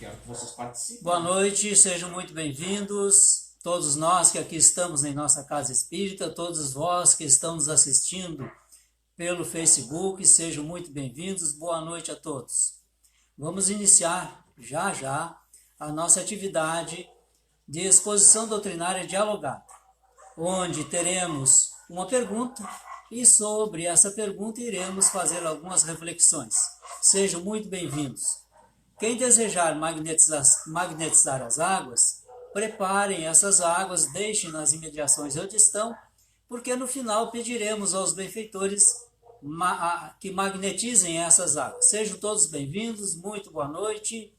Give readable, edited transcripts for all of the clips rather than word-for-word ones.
quero que vocês participem. Boa noite, sejam muito bem-vindos. Todos nós que aqui estamos em nossa casa espírita, todos vós que estão nos assistindo pelo Facebook, sejam muito bem-vindos. Boa noite a todos. Vamos iniciar já a nossa atividade de exposição doutrinária dialogada, onde teremos uma pergunta e sobre essa pergunta iremos fazer algumas reflexões. Sejam muito bem-vindos. Quem desejar magnetizar as águas, preparem essas águas, deixem nas imediações onde estão, porque no final pediremos aos benfeitores que magnetizem essas águas. Sejam todos bem-vindos, muito boa noite.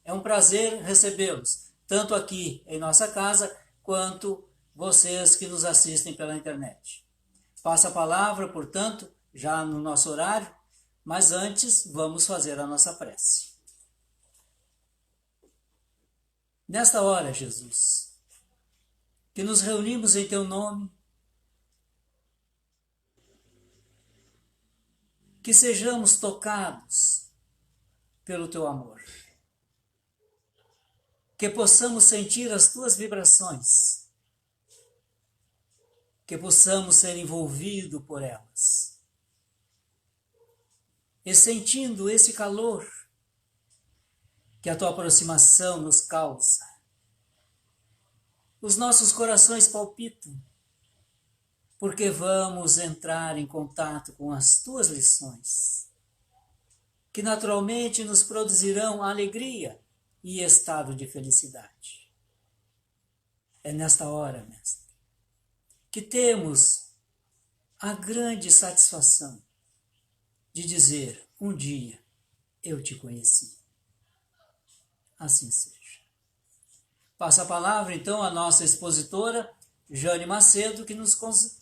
É um prazer recebê-los, tanto aqui em nossa casa, quanto vocês que nos assistem pela internet. Passo a palavra, portanto, já no nosso horário, mas antes vamos fazer a nossa prece. Nesta hora, Jesus, que nos reunimos em Teu nome, que sejamos tocados pelo Teu amor, que possamos sentir as Tuas vibrações, que possamos ser envolvidos por elas, e sentindo esse calor que a Tua aproximação nos causa. Os nossos corações palpitam, porque vamos entrar em contato com as Tuas lições, que naturalmente nos produzirão alegria e estado de felicidade. É nesta hora, Mestre, que temos a grande satisfação de dizer: um dia eu te conheci. Assim seja. Passo a palavra, então, à nossa expositora, Jane Macedo, que nos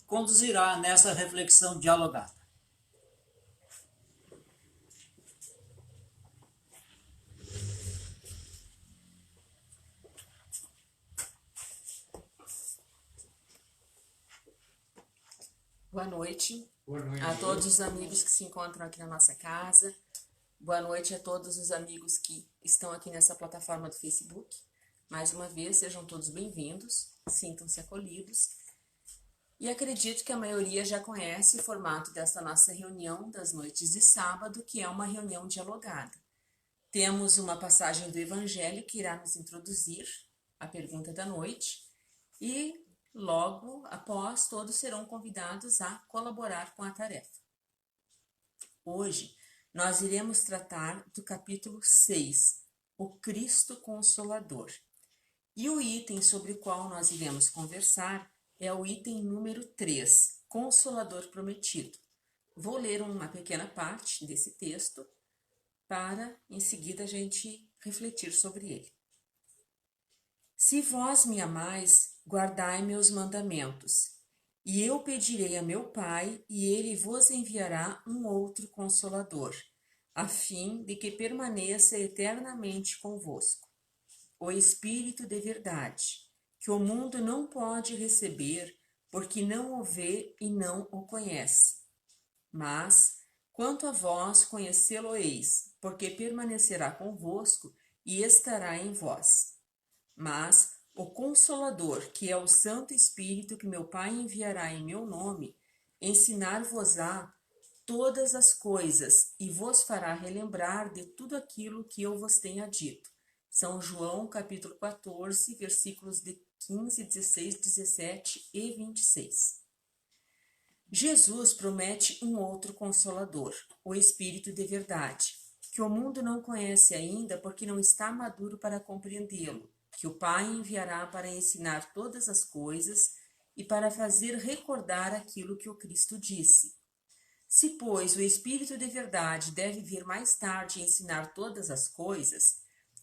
conduzirá nessa reflexão dialogada. Boa noite. Boa noite A todos os amigos que se encontram aqui na nossa casa. Boa noite a todos os amigos que estão aqui nessa plataforma do Facebook. Mais uma vez, sejam todos bem-vindos, sintam-se acolhidos. E acredito que a maioria já conhece o formato desta nossa reunião das noites de sábado, que é uma reunião dialogada. Temos uma passagem do Evangelho que irá nos introduzir a pergunta da noite e logo após todos serão convidados a colaborar com a tarefa. Hoje nós iremos tratar do capítulo 6, o Cristo Consolador. E o item sobre o qual nós iremos conversar é o item número 3, Consolador Prometido. Vou ler uma pequena parte desse texto para, em seguida, a gente refletir sobre ele. Se vós me amais, guardai meus mandamentos, e eu pedirei a meu Pai, e ele vos enviará um outro Consolador, a fim de que permaneça eternamente convosco. O Espírito de verdade, que o mundo não pode receber, porque não o vê e não o conhece. Mas, quanto a vós, conhecê-lo-eis, porque permanecerá convosco e estará em vós. Mas o Consolador, que é o Santo Espírito que meu Pai enviará em meu nome, ensinar-vos-á todas as coisas e vos fará relembrar de tudo aquilo que eu vos tenha dito. São João, capítulo 14, versículos de 15, 16, 17 e 26. Jesus promete um outro Consolador, o Espírito de verdade, que o mundo não conhece ainda porque não está maduro para compreendê-lo, que o Pai enviará para ensinar todas as coisas e para fazer recordar aquilo que o Cristo disse. Se, pois, o Espírito de verdade deve vir mais tarde e ensinar todas as coisas,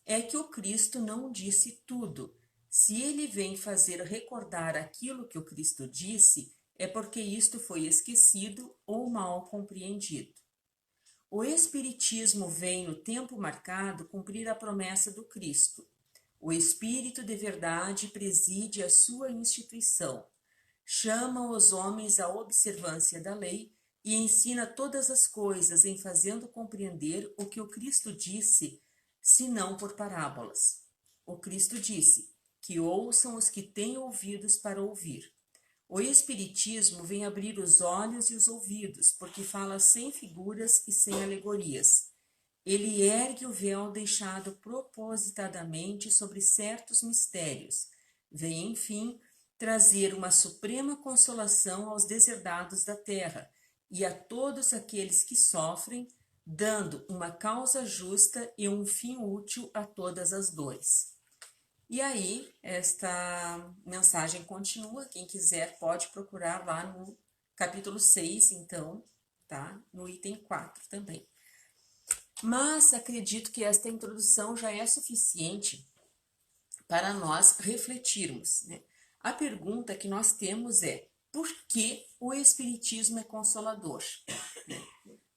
é que o Cristo não disse tudo. Se ele vem fazer recordar aquilo que o Cristo disse, é porque isto foi esquecido ou mal compreendido. O Espiritismo vem no tempo marcado cumprir a promessa do Cristo. O Espírito de verdade preside a sua instituição, chama os homens à observância da lei e ensina todas as coisas em fazendo compreender o que o Cristo disse senão por parábolas. O Cristo disse que ouçam os que têm ouvidos para ouvir. O Espiritismo vem abrir os olhos e os ouvidos, porque fala sem figuras e sem alegorias. Ele ergue o véu deixado propositadamente sobre certos mistérios. Vem, enfim, trazer uma suprema consolação aos deserdados da terra e a todos aqueles que sofrem, dando uma causa justa e um fim útil a todas as dores. E aí, esta mensagem continua, quem quiser pode procurar lá no capítulo 6, então, tá? No item 4 também. Mas acredito que esta introdução já é suficiente para nós refletirmos, né? A pergunta que nós temos é: por que o Espiritismo é consolador?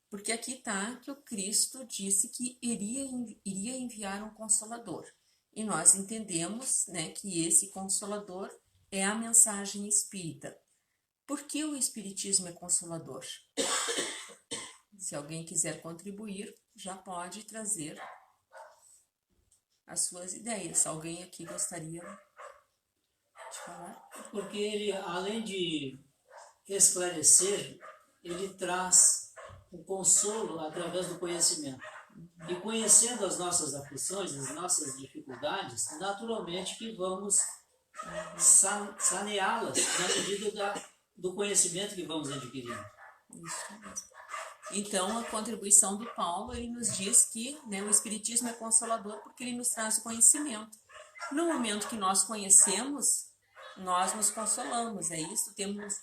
Porque aqui está que o Cristo disse que iria enviar um consolador. E nós entendemos, né, que esse consolador é a mensagem espírita. Por que o Espiritismo é consolador? Se alguém quiser contribuir, já pode trazer as suas ideias. Alguém aqui gostaria de falar? Porque ele, além de esclarecer, ele traz o consolo através do conhecimento. E conhecendo as nossas aflições, as nossas dificuldades, naturalmente que vamos saneá-las na medida do conhecimento que vamos adquirindo. Isso mesmo. Então, a contribuição do Paulo, ele nos diz que, né, o Espiritismo é consolador porque ele nos traz o conhecimento. No momento que nós conhecemos, nós nos consolamos, é isso?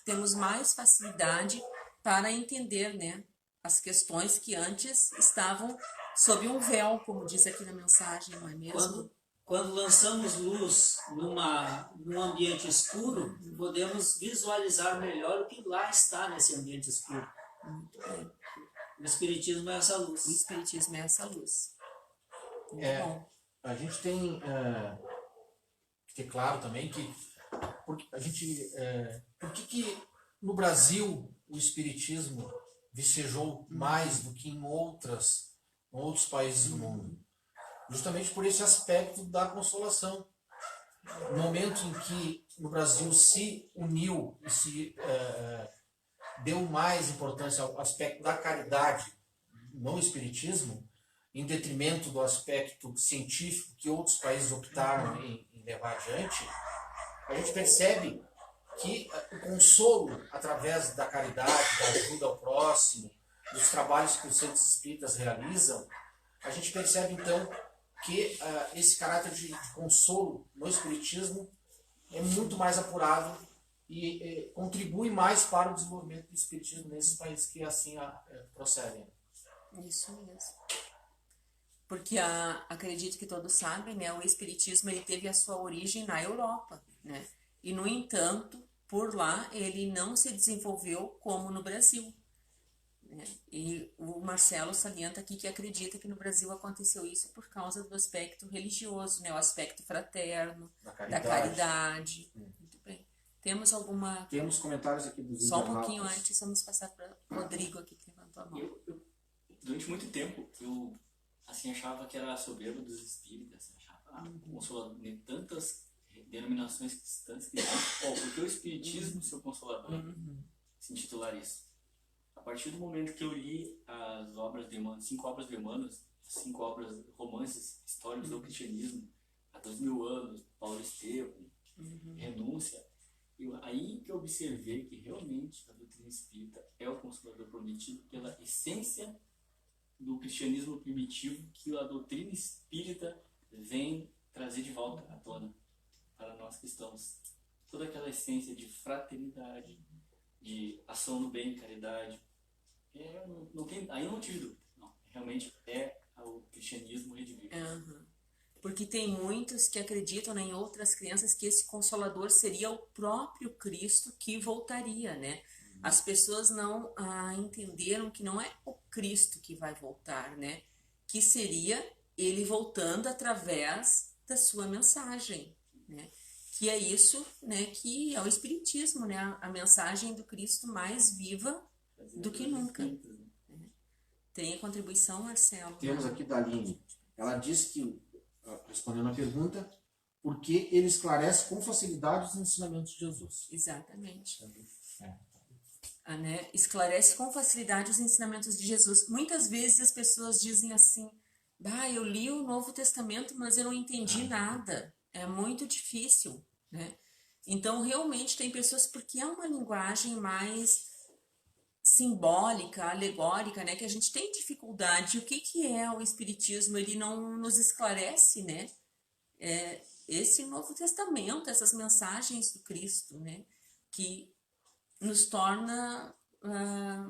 Temos mais facilidade para entender, né, as questões que antes estavam sob um véu, como diz aqui na mensagem, não é mesmo? Quando lançamos luz num ambiente escuro, podemos visualizar melhor o que lá está nesse ambiente escuro. Muito bem. O Espiritismo é essa luz. O Espiritismo é essa luz. Muito bom. A gente tem que ter claro também que por que no Brasil o Espiritismo vicejou mais do que em outros países do mundo? Justamente por esse aspecto da consolação. No momento em que no Brasil se uniu e se deu mais importância ao aspecto da caridade no Espiritismo, em detrimento do aspecto científico que outros países optaram em levar adiante, a gente percebe que o consolo através da caridade, da ajuda ao próximo, dos trabalhos que os centros espíritas realizam, a gente percebe então que esse caráter de consolo no Espiritismo é muito mais apurado e contribui mais para o desenvolvimento do Espiritismo nesses países que assim procedem. Isso mesmo. Porque acredito que todos sabem, né, o Espiritismo ele teve a sua origem na Europa, né? E, no entanto, por lá ele não se desenvolveu como no Brasil, né? E o Marcelo salienta aqui que acredita que no Brasil aconteceu isso por causa do aspecto religioso, né? O aspecto fraterno, da caridade. Muito bem. Temos comentários aqui dos Só um pouquinho antes, vamos passar para o Rodrigo aqui, que levantou a mão. Durante muito tempo, eu assim, achava que era a soberba dos espíritas, achava consolador, de tantas denominações cristãs que porque o Espiritismo, seu consolador, se intitular isso. A partir do momento que eu li as obras de Emmanuel, 5 obras de Emmanuel, 5 obras, romances históricos do cristianismo, há 2000 anos, Paulo Estevam, Renúncia, aí que eu observei que realmente a doutrina espírita é o consolador prometido pela essência do cristianismo primitivo que a doutrina espírita vem trazer de volta à tona para nós cristãos. Toda aquela essência de fraternidade, de ação no bem, caridade, aí não tive dúvida. Não, realmente é o cristianismo redimido. Porque tem muitos que acreditam, né, em outras crenças que esse Consolador seria o próprio Cristo que voltaria, né? As pessoas não entenderam que não é o Cristo que vai voltar, né? Que seria ele voltando através da sua mensagem, né? Que é isso, né? Que é o Espiritismo, né? A mensagem do Cristo mais viva do que nunca. Tem a contribuição, Marcelo? Temos aqui da Aline. ela diz que, respondendo a pergunta, porque ele esclarece com facilidade os ensinamentos de Jesus. Exatamente. É. Né? Esclarece com facilidade os ensinamentos de Jesus. Muitas vezes as pessoas dizem assim, eu li o Novo Testamento, mas eu não entendi nada. É muito difícil, né? Então, realmente, tem pessoas, porque é uma linguagem mais simbólica, alegórica, né? Que a gente tem dificuldade. O que é o Espiritismo? Ele não nos esclarece, né? Esse Novo Testamento, essas mensagens do Cristo, né? Que nos torna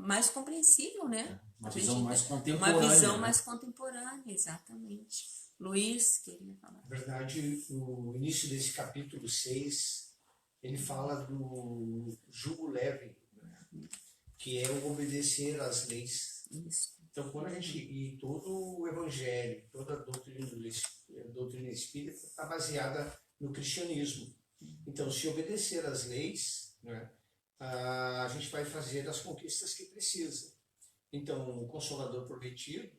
mais compreensível, né? Uma visão mais contemporânea. Uma visão né? mais contemporânea, exatamente. Luiz, queria falar. Na verdade, o início desse capítulo 6, ele fala do jugo leve, né? Que é o obedecer às leis. Isso. Então, quando a gente, e todo o evangelho, toda a doutrina espírita está baseada no cristianismo. Então, se obedecer às leis, né, a gente vai fazer as conquistas que precisa. Então, o Consolador prometido,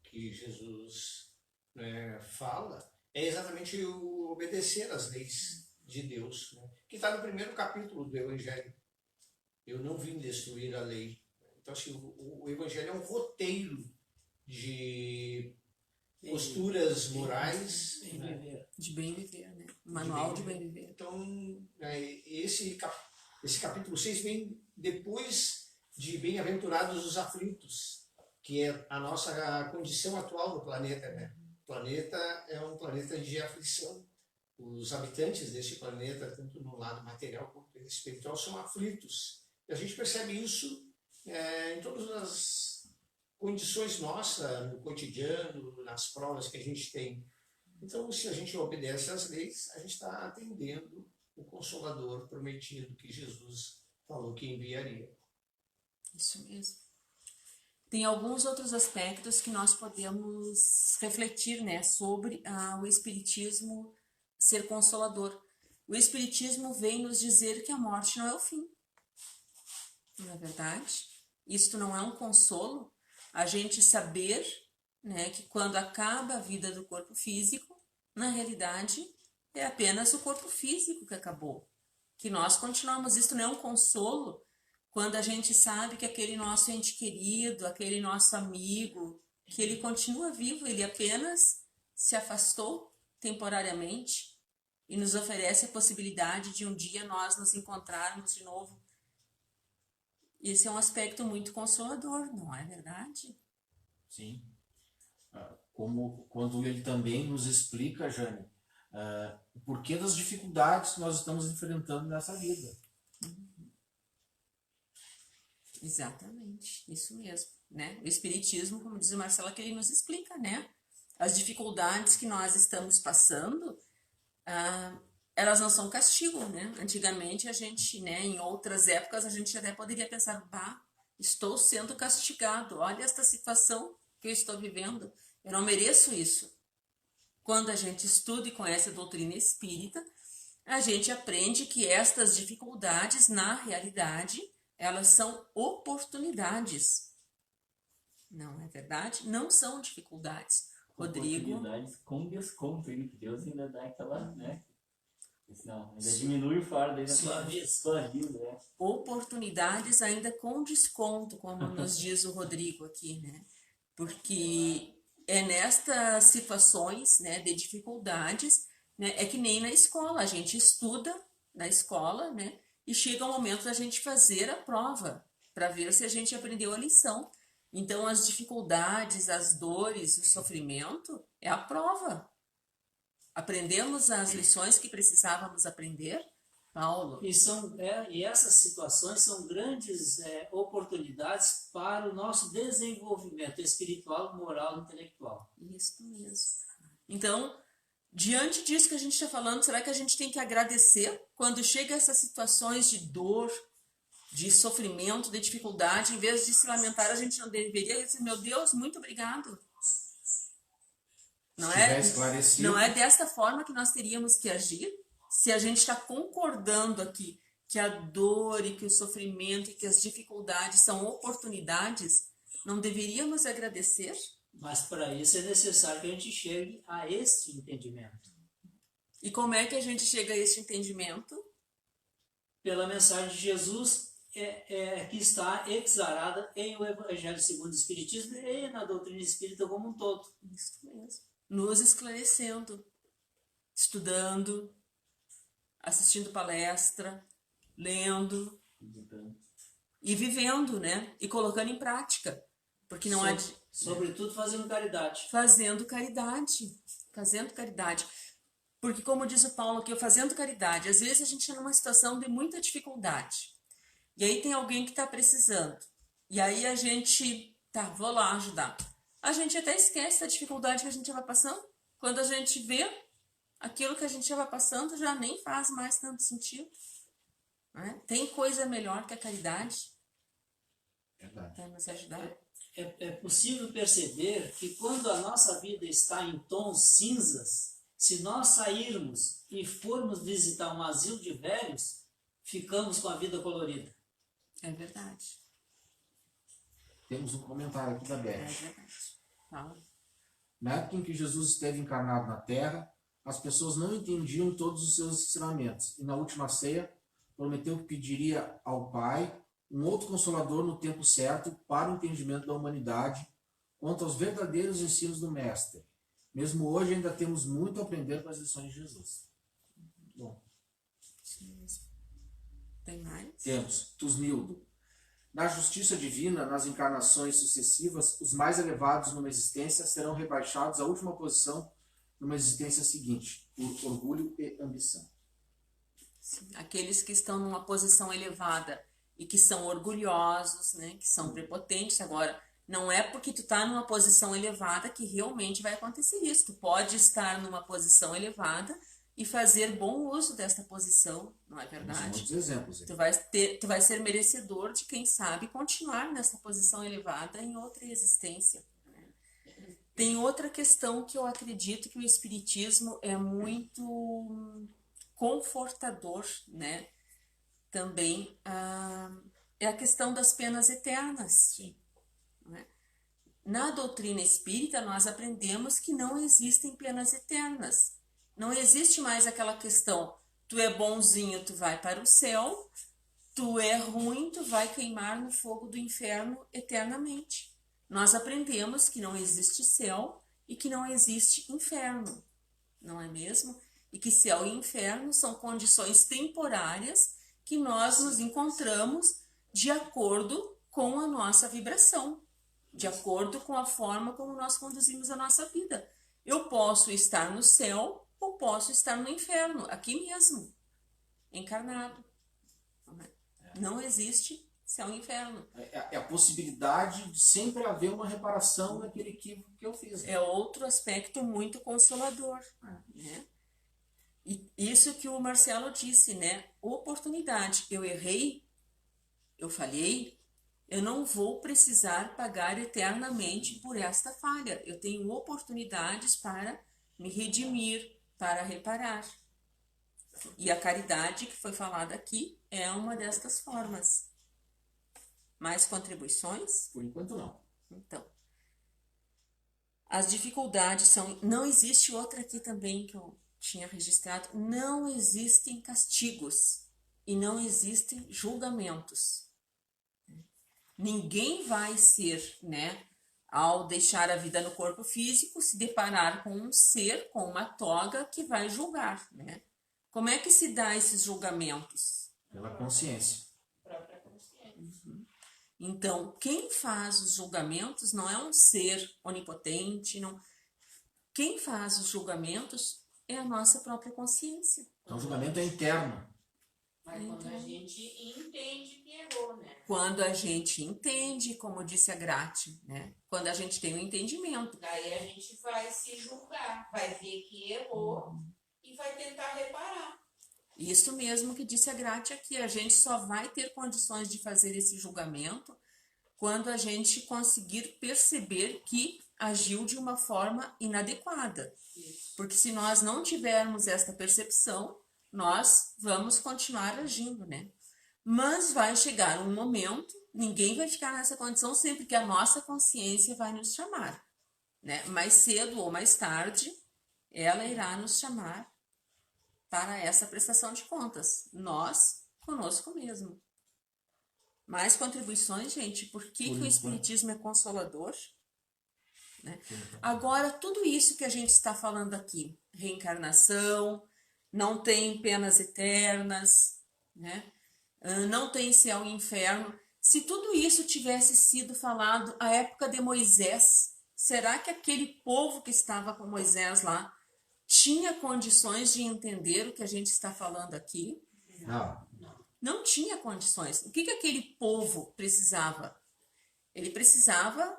que Jesus, né, fala, é exatamente o obedecer às leis de Deus, né, que está no primeiro capítulo do Evangelho. Eu não vim destruir a lei. Então, assim, o Evangelho é um roteiro de posturas morais, né? De bem viver, né? Manual de bem viver. Então, esse capítulo 6 vem depois de Bem-aventurados os aflitos, que é a nossa condição atual no planeta, né? O planeta é um planeta de aflição. Os habitantes deste planeta, tanto no lado material quanto espiritual, são aflitos. E a gente percebe isso em todas as condições nossas, no cotidiano, nas provas que a gente tem. Então, se a gente obedece às leis, a gente está atendendo o Consolador prometido que Jesus falou que enviaria. Isso mesmo. Tem alguns outros aspectos que nós podemos refletir, né, sobre o Espiritismo ser consolador. O Espiritismo vem nos dizer que a morte não é o fim. Não é verdade? Isto não é um consolo. A gente saber, né, que quando acaba a vida do corpo físico, na realidade é apenas o corpo físico que acabou. Que nós continuamos. Isto não é um consolo quando a gente sabe que aquele nosso ente querido, aquele nosso amigo, que ele continua vivo, ele apenas se afastou temporariamente e nos oferece a possibilidade de um dia nós nos encontrarmos de novo. Esse é um aspecto muito consolador, não é verdade? Sim. Como quando ele também nos explica, Jane, o porquê das dificuldades que nós estamos enfrentando nessa vida. Exatamente, isso mesmo, né? O Espiritismo, como diz o Marcelo, que ele nos explica, né? As dificuldades que nós estamos passando, elas não são castigo, né? Antigamente a gente, né, em outras épocas, a gente até poderia pensar, estou sendo castigado, olha esta situação que eu estou vivendo, eu não mereço isso. Quando a gente estuda e conhece a doutrina espírita, a gente aprende que estas dificuldades, na realidade, elas são oportunidades. Não é verdade? Não são dificuldades. Rodrigo. Oportunidades com desconto, hein? Que Deus ainda dá aquela, né? Não, ainda diminui o fardo, ainda suaviza, né? Oportunidades ainda com desconto, como nos diz o Rodrigo aqui, né? Porque é nestas situações, né, de dificuldades, né, é que nem na escola, a gente estuda na escola, né, e chega o momento da gente fazer a prova, para ver se a gente aprendeu a lição. Então, as dificuldades, as dores, o sofrimento é a prova. Aprendemos as lições que precisávamos aprender, Paulo? E essas situações são grandes oportunidades para o nosso desenvolvimento espiritual, moral e intelectual. Isso mesmo. Então, diante disso que a gente está falando, será que a gente tem que agradecer quando chega essas situações de dor, de sofrimento, de dificuldade, em vez de se lamentar, a gente não deveria dizer, meu Deus, muito obrigado. Não é desta forma que nós teríamos que agir? Se a gente está concordando aqui que a dor e que o sofrimento e que as dificuldades são oportunidades, não deveríamos agradecer? Mas para isso é necessário que a gente chegue a este entendimento. E como é que a gente chega a este entendimento? Pela mensagem de Jesus que está exarada em o Evangelho segundo o Espiritismo e na doutrina espírita como um todo. Isso mesmo. Nos esclarecendo, estudando, assistindo palestra, lendo e vivendo, né? E colocando em prática. Porque não há... Sobretudo fazendo caridade. Fazendo caridade. Fazendo caridade. Porque, como diz o Paulo aqui, fazendo caridade, às vezes a gente está numa situação de muita dificuldade. E aí tem alguém que está precisando. E aí a gente, tá, vou lá ajudar. A gente até esquece da dificuldade que a gente já vai passando. Quando a gente vê aquilo que a gente já vai passando, já nem faz mais tanto sentido. Né? Tem coisa melhor que a caridade para nos ajudar. É possível perceber que quando a nossa vida está em tons cinzas, se nós sairmos e formos visitar um asilo de velhos, ficamos com a vida colorida. É verdade. Temos um comentário aqui da É Beth. verdade. Fala. Na época em que Jesus esteve encarnado na Terra, as pessoas não entendiam todos os seus ensinamentos. E na última ceia, prometeu que pediria ao Pai um outro Consolador no tempo certo para o entendimento da humanidade quanto aos verdadeiros ensinos do Mestre. Mesmo hoje ainda temos muito a aprender com as lições de Jesus. Bom, Tem mais? temos Tusnildo. Na justiça divina, nas encarnações sucessivas, os mais elevados numa existência serão rebaixados à última posição numa existência seguinte, por orgulho e ambição. Sim. Aqueles que estão numa posição elevada e que são orgulhosos, né, que são prepotentes. Agora, não é porque tu tá numa posição elevada que realmente vai acontecer isso. Tu pode estar numa posição elevada e fazer bom uso desta posição, não é São verdade? muitos exemplos. Hein? Tu vai ser merecedor de, quem sabe, continuar nessa posição elevada em outra existência. Tem outra questão que eu acredito que o Espiritismo é muito confortador, né? Também é a questão das penas eternas. Sim. Né? Na doutrina espírita, nós aprendemos que não existem penas eternas. Não existe mais aquela questão, tu é bonzinho, tu vai para o céu, tu é ruim, tu vai queimar no fogo do inferno eternamente. Nós aprendemos que não existe céu e que não existe inferno, não é mesmo? E que céu e inferno são condições temporárias que nós nos encontramos de acordo com a nossa vibração, de acordo com a forma como nós conduzimos a nossa vida. Eu posso estar no céu ou posso estar no inferno, aqui mesmo, encarnado. Não existe céu e inferno. É a possibilidade de sempre haver uma reparação daquele equívoco que eu fiz. É outro aspecto muito consolador. Né? E isso que o Marcelo disse, né? Oportunidade. Eu errei, eu falhei, eu não vou precisar pagar eternamente por esta falha. Eu tenho oportunidades para me redimir, para reparar. E a caridade que foi falada aqui é uma destas formas. Mais contribuições? Por enquanto, não. Então, as dificuldades são... Não existe outra aqui também que eu tinha registrado. Não existem castigos e não existem julgamentos. Ninguém vai ser, né, ao deixar a vida no corpo físico, se deparar com um ser, com uma toga que vai julgar, né? Como é que se dá esses julgamentos? Pela consciência. Então, quem faz os julgamentos não é um ser onipotente, não. Quem faz os julgamentos é a nossa própria consciência. Então o julgamento é interno. Mas quando a gente entende que errou, né? Quando a gente entende, como disse a Grati, né? Quando a gente tem um entendimento. Daí a gente vai se julgar, vai ver que errou e vai tentar reparar. Isso mesmo que disse a Grati aqui, a gente só vai ter condições de fazer esse julgamento quando a gente conseguir perceber que agiu de uma forma inadequada. Porque se nós não tivermos esta percepção, nós vamos continuar agindo, né? Mas vai chegar um momento, ninguém vai ficar nessa condição sempre que a nossa consciência vai nos chamar. né? Mais cedo ou mais tarde, ela irá nos chamar para essa prestação de contas. Nós, conosco mesmo. Mais contribuições, gente? Por que o Espiritismo é consolador? Né? Agora, tudo isso que a gente está falando aqui, reencarnação, não tem penas eternas, né? Não tem céu e inferno. Se tudo isso tivesse sido falado à época de Moisés, será que aquele povo que estava com Moisés lá tinha condições de entender o que a gente está falando aqui? Não. Não tinha condições. O que aquele povo precisava? Ele precisava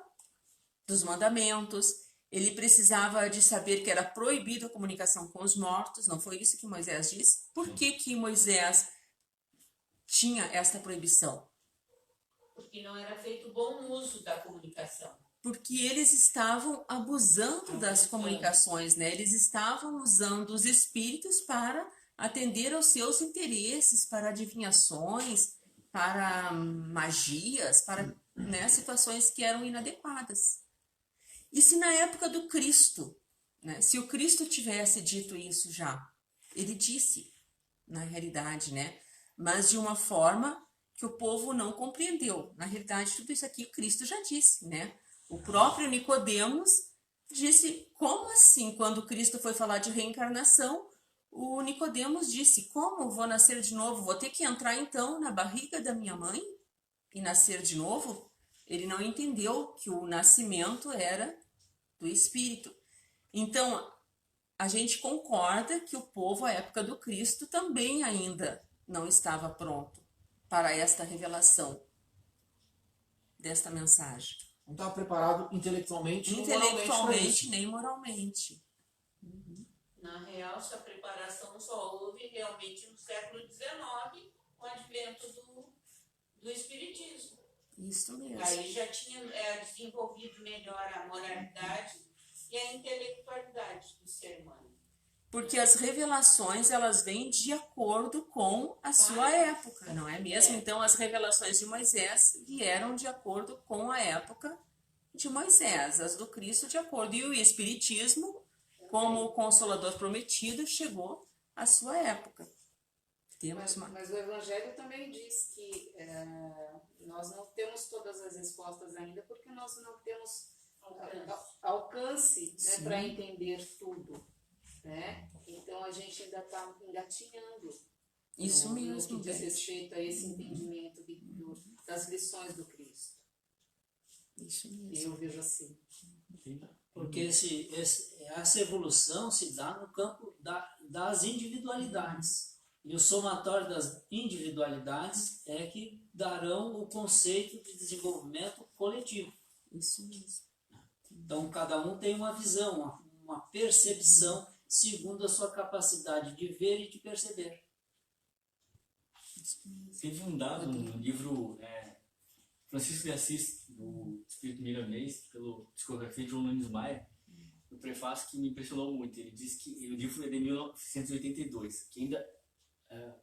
dos mandamentos, ele precisava de saber que era proibido a comunicação com os mortos, não foi isso que Moisés disse? Por que Moisés tinha esta proibição? Porque não era feito bom uso da comunicação. Porque eles estavam abusando das comunicações, né? Eles estavam usando os espíritos para atender aos seus interesses, para adivinhações, para magias, para, né, situações que eram inadequadas. E se na época do Cristo, né, se o Cristo tivesse dito isso já, ele disse, na realidade, né, mas de uma forma que o povo não compreendeu. Na realidade, tudo isso aqui o Cristo já disse, né? O próprio Nicodemos disse, como assim? Quando Cristo foi falar de reencarnação, o Nicodemos disse, como vou nascer de novo? Vou ter que entrar então na barriga da minha mãe e nascer de novo? Ele não entendeu que o nascimento era do Espírito. Então, a gente concorda que o povo, à época do Cristo, também ainda não estava pronto para esta revelação desta mensagem. Não estava preparado intelectualmente, Intelectualmente, nem moralmente. Na real, essa preparação só houve realmente no século XIX, com o advento do Espiritismo. Isso mesmo. Aí já tinha desenvolvido melhor a moralidade e a intelectualidade do ser humano. Porque as revelações, elas vêm de acordo com a sua época, não é mesmo? Então, as revelações de Moisés vieram de acordo com a época de Moisés, as do Cristo de acordo. E o Espiritismo, como o Consolador prometido, chegou à sua época. Mas o Evangelho também diz que nós não temos todas as respostas ainda, porque nós não temos alcance, né, para entender tudo. Né? Então a gente ainda está engatinhando. Isso mesmo. No que diz respeito a esse entendimento das lições do Cristo. Isso mesmo. Eu vejo assim. Porque essa evolução se dá no campo das individualidades. E o somatório das individualidades é que darão o conceito de desenvolvimento coletivo. Isso mesmo. Então, cada um tem uma visão, uma percepção segundo a sua capacidade de ver e de perceber. Teve um dado no livro Francisco de Assis, do Espírito Milanês, pela discografia de João Nunes Maia, no prefácio que me impressionou muito. Ele diz que o livro é de 1982, que ainda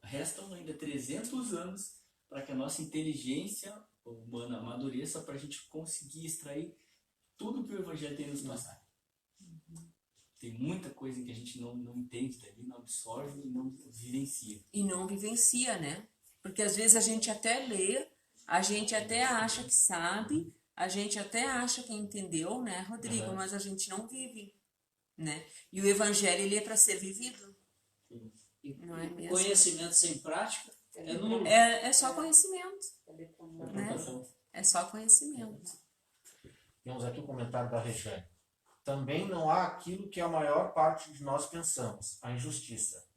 restam ainda 300 anos para que a nossa inteligência humana amadureça, para a gente conseguir extrair tudo que o Evangelho tem a nos passar. Tem muita coisa que a gente não entende dali, não absorve e não vivencia. E não vivencia, né? Porque às vezes a gente até lê, a gente até acha que sabe, a gente até acha que entendeu, né, Rodrigo? Uhum. Mas a gente não vive, né? E o Evangelho, ele é para ser vivido. Não é mesmo? Conhecimento sem prática é nulo. É só conhecimento, né? Interpretação. É só conhecimento. Temos aqui o comentário da Regiane. Também não há aquilo que a maior parte de nós pensamos, a injustiça.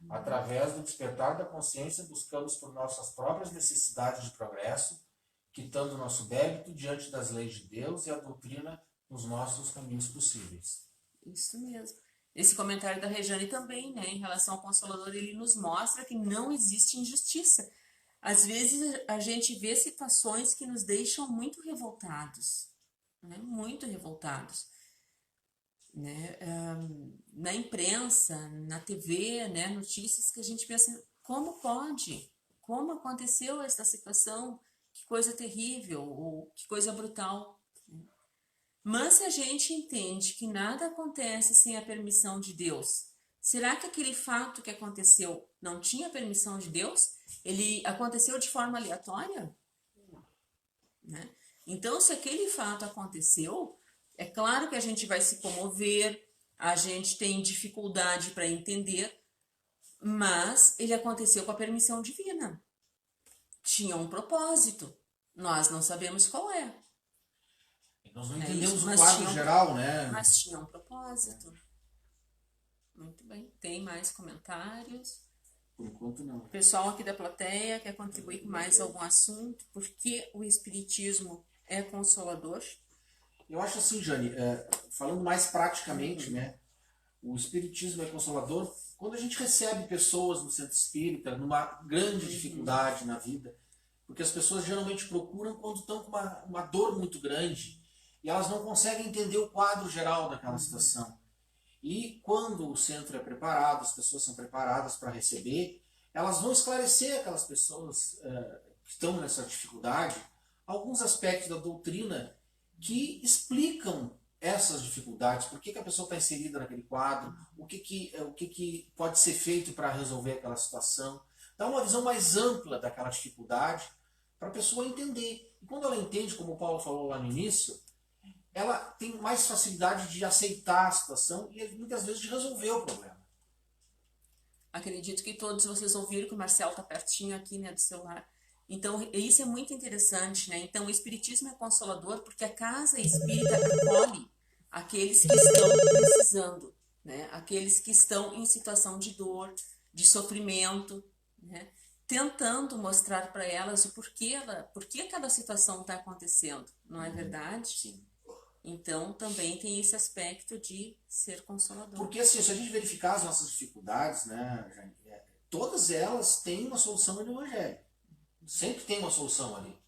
Através do despertar da consciência, buscamos por nossas próprias necessidades de progresso, quitando nosso débito diante das leis de Deus e a doutrina nos nossos caminhos possíveis. Isso mesmo. Esse comentário da Regiane também, né, em relação ao Consolador, ele nos mostra que não existe injustiça. Às vezes a gente vê situações que nos deixam muito revoltados, né, muito revoltados. Né? Na imprensa, na TV, né, notícias que a gente pensa, como pode? Como aconteceu esta situação? Que coisa terrível, ou que coisa brutal. Mas se a gente entende que nada acontece sem a permissão de Deus, será que aquele fato que aconteceu não tinha permissão de Deus? Ele aconteceu de forma aleatória? Né? Então, se aquele fato aconteceu, é claro que a gente vai se comover, a gente tem dificuldade para entender, mas ele aconteceu com a permissão divina. Tinha um propósito. Nós não sabemos qual é. Nós não É entendemos isso, o mas quadro tinha um- geral, né? Mas tinha um propósito. Muito bem. Tem mais comentários? Por enquanto, não. O pessoal aqui da plateia quer contribuir com mais algum assunto? Por que o Espiritismo é consolador? Eu acho assim, Jane, falando mais praticamente, né? O Espiritismo é consolador quando a gente recebe pessoas no centro espírita numa grande dificuldade na vida. Porque as pessoas geralmente procuram quando estão com uma dor muito grande e elas não conseguem entender o quadro geral daquela situação. E quando o centro é preparado, as pessoas são preparadas para receber, elas vão esclarecer aquelas pessoas que estão nessa dificuldade alguns aspectos da doutrina que explicam essas dificuldades, por que a pessoa está inserida naquele quadro, o que pode ser feito para resolver aquela situação. Dá uma visão mais ampla daquela dificuldade para a pessoa entender. E quando ela entende, como o Paulo falou lá no início, ela tem mais facilidade de aceitar a situação e muitas vezes de resolver o problema. Acredito que todos vocês ouviram que o Marcelo está pertinho aqui, né, do celular. Então, isso é muito interessante, né? Então, o Espiritismo é consolador porque a casa espírita acolhe aqueles que estão precisando, né? Aqueles que estão em situação de dor, de sofrimento, né? Tentando mostrar para elas o porquê aquela situação está acontecendo, não é verdade? Sim. Então, também tem esse aspecto de ser consolador. Porque assim, se a gente verificar as nossas dificuldades, né, Jane, todas elas têm uma solução no Evangelho. Sempre tem uma solução ali.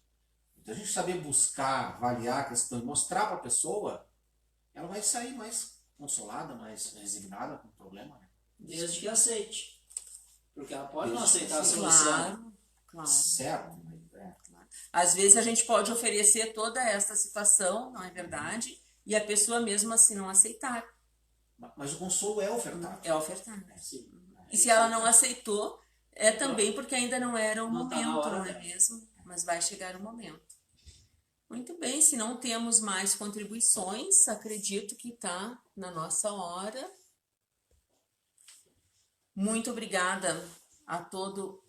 Então a gente saber buscar, avaliar a questão e mostrar para a pessoa, ela vai sair mais consolada, mais resignada com o problema. Né? Desde que aceite. Porque ela pode não Desde que aceitar a aceite. solução. Claro. Certo. Às vezes a gente pode oferecer toda essa situação, não é verdade? E a pessoa mesmo assim não aceitar. Mas o consolo é ofertado. É ofertar. Sim. E se ela não aceitou, é também porque ainda não era o Não tá na momento, hora não é dela. mesmo? Mas vai chegar o momento. Muito bem, se não temos mais contribuições, acredito que está na nossa hora. Muito obrigada a todos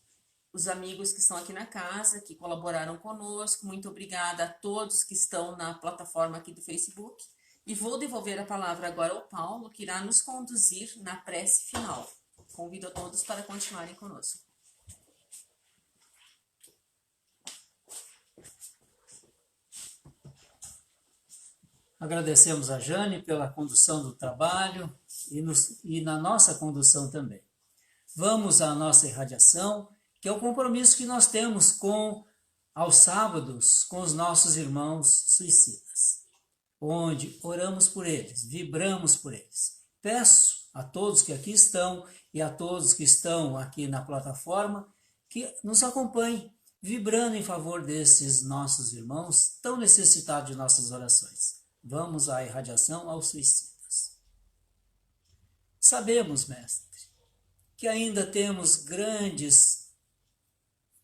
os amigos que estão aqui na casa, que colaboraram conosco. Muito obrigada a todos que estão na plataforma aqui do Facebook. E vou devolver a palavra agora ao Paulo, que irá nos conduzir na prece final. Convido a todos para continuarem conosco. Agradecemos a Jane pela condução do trabalho e na nossa condução também. Vamos à nossa irradiação, que é o compromisso que nós temos aos sábados com os nossos irmãos suicidas, onde oramos por eles, vibramos por eles. Peço a todos que aqui estão e a todos que estão aqui na plataforma que nos acompanhem, vibrando em favor desses nossos irmãos tão necessitados de nossas orações. Vamos à irradiação aos suicidas. Sabemos, mestre, que ainda temos grandes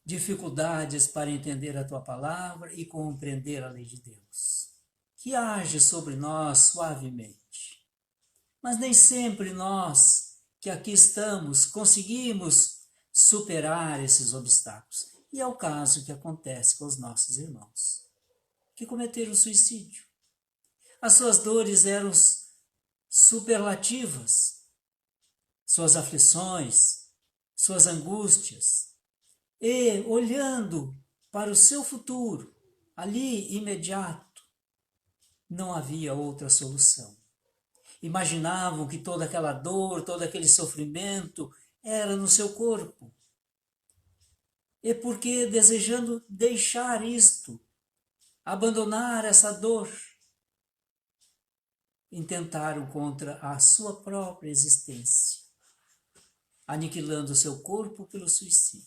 dificuldades para entender a tua palavra e compreender a lei de Deus, que age sobre nós suavemente. Mas nem sempre nós, que aqui estamos, conseguimos superar esses obstáculos. E é o caso que acontece com os nossos irmãos, que cometeram suicídio. As suas dores eram superlativas, suas aflições, suas angústias, e olhando para o seu futuro, ali imediato, não havia outra solução. Imaginavam que toda aquela dor, todo aquele sofrimento era no seu corpo. E porque desejando deixar isto, abandonar essa dor, intentaram contra a sua própria existência, aniquilando o seu corpo pelo suicídio.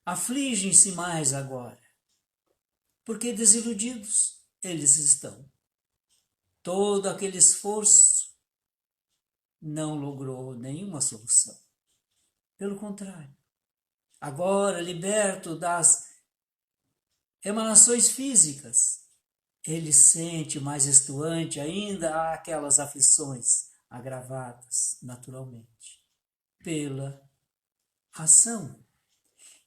Afligem-se mais agora, porque desiludidos eles estão. Todo aquele esforço não logrou nenhuma solução. Pelo contrário, agora liberto das emanações físicas, ele sente mais estuante ainda aquelas aflições agravadas naturalmente pela ação.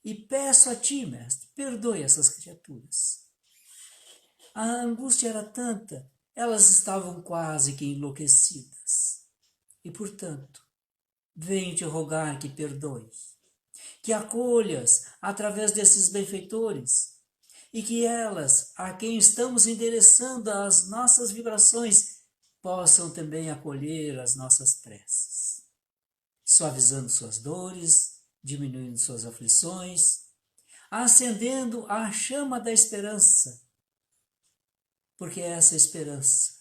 E peço a ti, mestre, perdoe essas criaturas. A angústia era tanta, elas estavam quase que enlouquecidas. E, portanto, venho te rogar que perdoes, que acolhas através desses benfeitores e que elas, a quem estamos endereçando as nossas vibrações, possam também acolher as nossas preces, suavizando suas dores, diminuindo suas aflições, acendendo a chama da esperança, porque essa esperança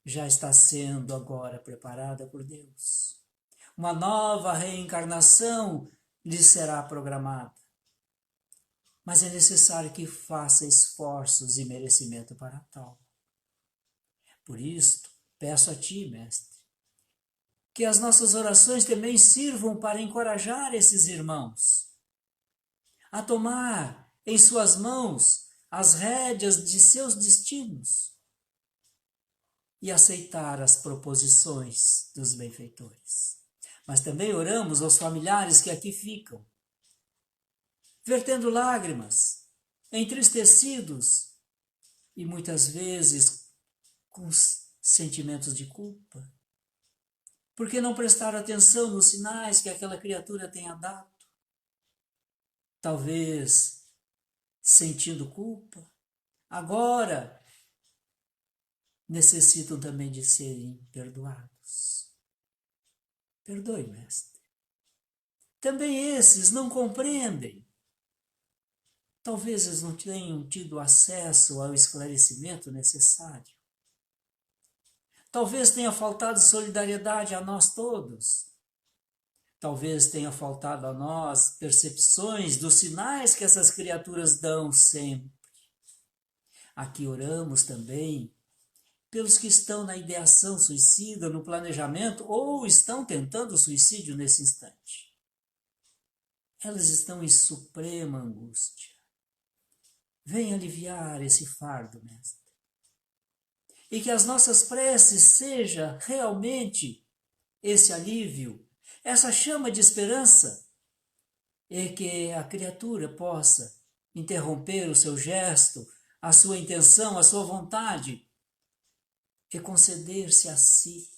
já está sendo agora preparada por Deus. Uma nova reencarnação lhe será programada. Mas é necessário que faça esforços e merecimento para tal. Por isto, peço a ti, mestre, que as nossas orações também sirvam para encorajar esses irmãos a tomar em suas mãos as rédeas de seus destinos e aceitar as proposições dos benfeitores. Mas também oramos aos familiares que aqui ficam, vertendo lágrimas, entristecidos e muitas vezes com sentimentos de culpa, porque não prestaram atenção nos sinais que aquela criatura tenha dado. Talvez sentindo culpa, agora necessitam também de serem perdoados. Perdoe, mestre. Também esses não compreendem. Talvez eles não tenham tido acesso ao esclarecimento necessário. Talvez tenha faltado solidariedade a nós todos. Talvez tenha faltado a nós percepções dos sinais que essas criaturas dão sempre. Aqui oramos também pelos que estão na ideação suicida, no planejamento ou estão tentando suicídio nesse instante. Elas estão em suprema angústia. Venha aliviar esse fardo, mestre. E que as nossas preces seja realmente esse alívio, essa chama de esperança, e que a criatura possa interromper o seu gesto, a sua intenção, a sua vontade, e conceder-se a si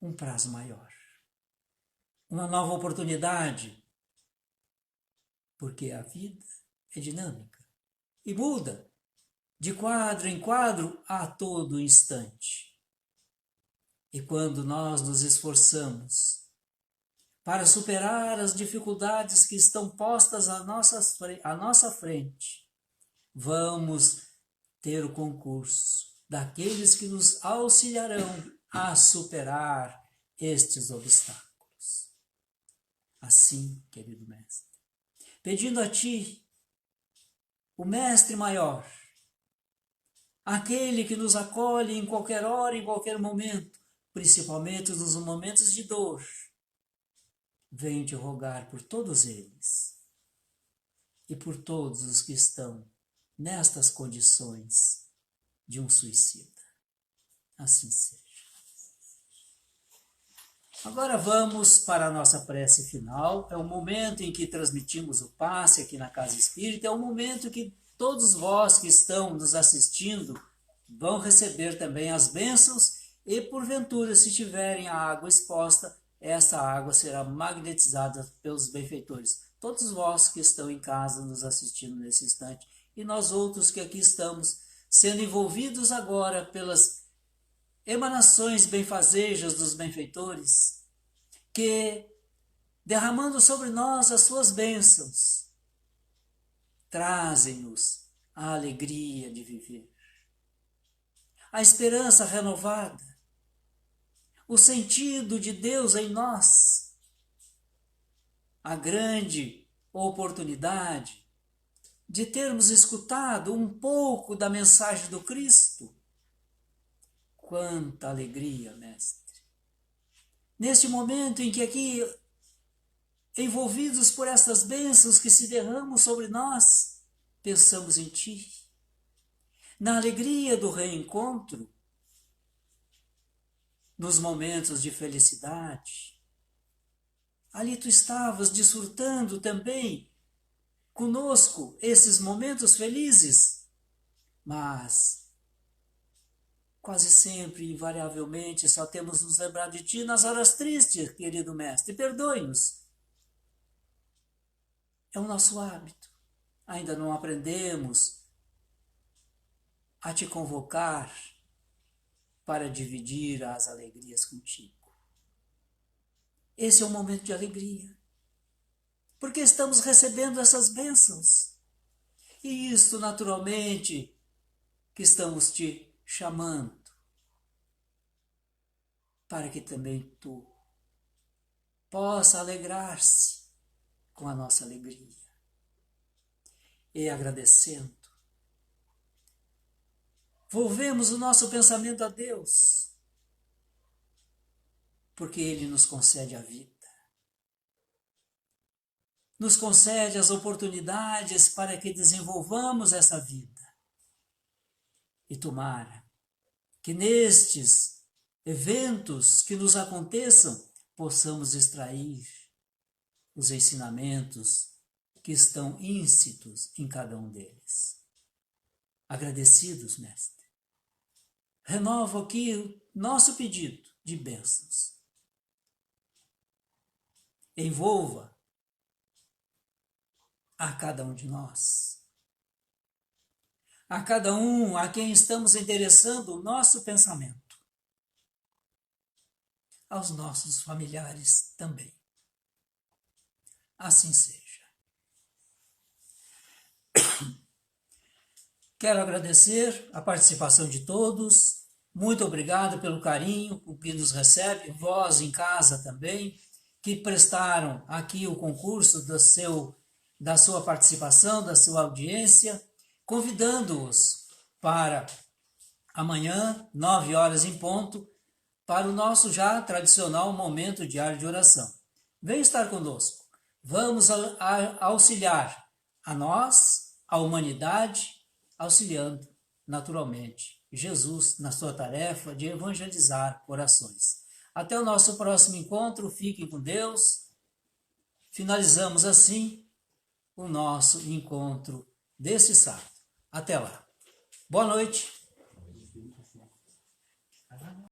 um prazo maior, uma nova oportunidade, porque a vida é dinâmica e muda de quadro em quadro a todo instante. E quando nós nos esforçamos para superar as dificuldades que estão postas à nossa frente, vamos ter o concurso daqueles que nos auxiliarão a superar estes obstáculos. Assim, querido mestre, pedindo a ti, o mestre maior, aquele que nos acolhe em qualquer hora, em qualquer momento, principalmente nos momentos de dor, venho te rogar por todos eles e por todos os que estão nestas condições de um suicida. Assim seja. Agora vamos para a nossa prece final. É o momento em que transmitimos o passe aqui na Casa Espírita. É o momento que todos vós que estão nos assistindo vão receber também as bênçãos e, porventura, se tiverem a água exposta, essa água será magnetizada pelos benfeitores. Todos vós que estão em casa nos assistindo nesse instante e nós outros que aqui estamos sendo envolvidos agora pelas emanações benfazejas dos benfeitores, que, derramando sobre nós as suas bênçãos, trazem-nos a alegria de viver, a esperança renovada, o sentido de Deus em nós, a grande oportunidade de termos escutado um pouco da mensagem do Cristo. Quanta alegria, mestre! Neste momento em que aqui, envolvidos por estas bênçãos que se derramam sobre nós, pensamos em Ti. Na alegria do reencontro, nos momentos de felicidade. Ali Tu estavas desfrutando também conosco esses momentos felizes, mas quase sempre, invariavelmente, só temos nos lembrado de Ti nas horas tristes, querido Mestre. Perdoe-nos. É o nosso hábito. Ainda não aprendemos a Te convocar para dividir as alegrias contigo. Esse é um momento de alegria, porque estamos recebendo essas bênçãos. E isto, naturalmente, que estamos Te chamando, para que também Tu possa alegrar-se com a nossa alegria. E agradecendo, volvemos o nosso pensamento a Deus, porque Ele nos concede a vida. Nos concede as oportunidades para que desenvolvamos essa vida. E tomara que nestes eventos que nos aconteçam, possamos extrair os ensinamentos que estão íncitos em cada um deles. Agradecidos, Mestre, renovo aqui o nosso pedido de bênçãos. Envolva a cada um de nós, a cada um a quem estamos interessando o nosso pensamento, aos nossos familiares também. Assim seja. Quero agradecer a participação de todos. Muito obrigado pelo carinho com que nos recebe, vós em casa também, que prestaram aqui o concurso da sua participação, da sua audiência, convidando-os para amanhã, 9 horas em ponto, para o nosso já tradicional momento diário de oração. Venha estar conosco. Vamos auxiliar a nós, a humanidade, auxiliando, naturalmente, Jesus na sua tarefa de evangelizar corações. Até o nosso próximo encontro, fiquem com Deus. Finalizamos assim o nosso encontro deste sábado. Até lá. Boa noite.